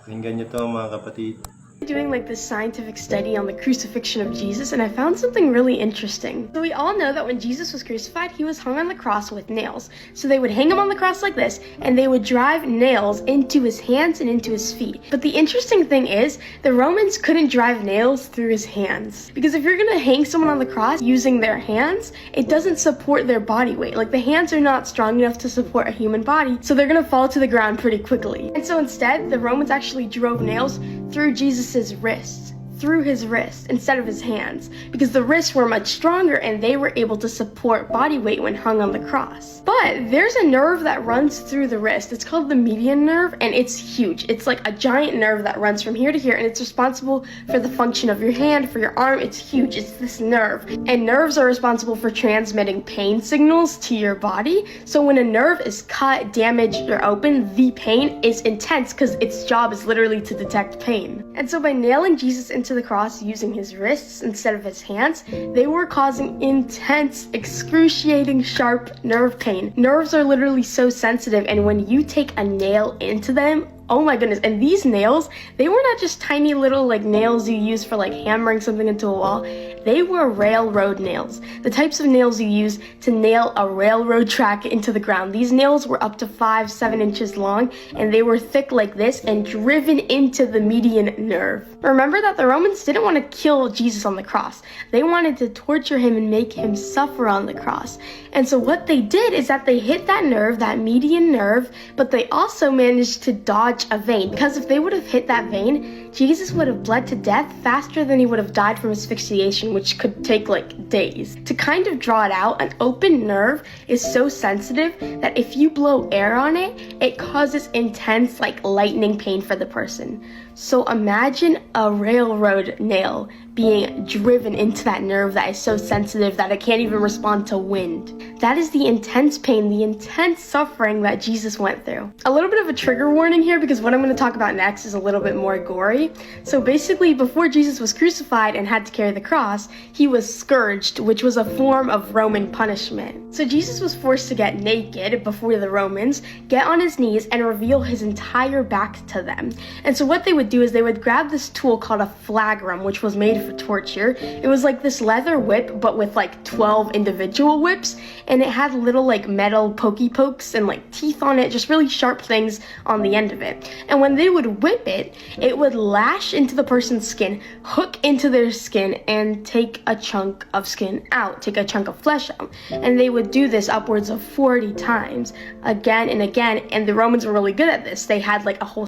Pakinggan niyo to mga kapatid. Doing like this scientific study on the crucifixion of Jesus, and I found something really interesting. So we all know that when Jesus was crucified, he was hung on the cross with nails. So they would hang him on the cross like this, and they would drive nails into his hands and into his feet. But the interesting thing is, the Romans couldn't drive nails through his hands. Because if you're gonna hang someone on the cross using their hands, it doesn't support their body weight. Like, the hands are not strong enough to support a human body, so they're gonna fall to the ground pretty quickly. And so instead, the Romans actually drove nails through Jesus's wrists, through his wrists instead of his hands, because the wrists were much stronger and they were able to support body weight when hung on the cross. But there's a nerve that runs through the wrist. It's called the median nerve, and it's huge. It's like a giant nerve that runs from here to here, and it's responsible for the function of your hand, for your arm. It's huge. It's this nerve. And nerves are responsible for transmitting pain signals to your body. So when a nerve is cut, damaged, or open, the pain is intense because its job is literally to detect pain. And so by nailing Jesus into the cross using his wrists instead of his hands, they were causing intense, excruciating, sharp nerve pain. Nerves are literally so sensitive, and when you take a nail into them, oh my goodness. And these nails, they were not just tiny little like nails you use for like hammering something into a wall. They were railroad nails, the types of nails you use to nail a railroad track into the ground. These nails were up to 5-7 inches long, and they were thick like this and driven into the median nerve. Remember that the Romans didn't want to kill Jesus on the cross. They wanted to torture him and make him suffer on the cross. And so what they did is that they hit that nerve, that median nerve, but they also managed to dodge a vein, because if they would have hit that vein, Jesus would have bled to death faster than he would have died from asphyxiation, which could take like days. To kind of draw it out, an open nerve is so sensitive that if you blow air on it, it causes intense like lightning pain for the person. So imagine a railroad nail being driven into that nerve that is so sensitive that it can't even respond to wind. That is the intense pain, the intense suffering that Jesus went through. A little bit of a trigger warning here, because what I'm going to talk about next is a little bit more gory. So basically, before Jesus was crucified and had to carry the cross, he was scourged, which was a form of Roman punishment. So Jesus was forced to get naked before the Romans, get on his knees, and reveal his entire back to them. And so what they would do is they would grab this tool called a flagrum, which was made for torture. It was like this leather whip, but with like 12 individual whips, and it had little like metal pokey pokes and like teeth on it, just really sharp things on the end of it. And when they would whip it, it would lash into the person's skin, hook into their skin, and take a chunk of skin out, take a chunk of flesh out. And they would do this upwards of 40 times, again and again, and the Romans were really good at this. They had like a whole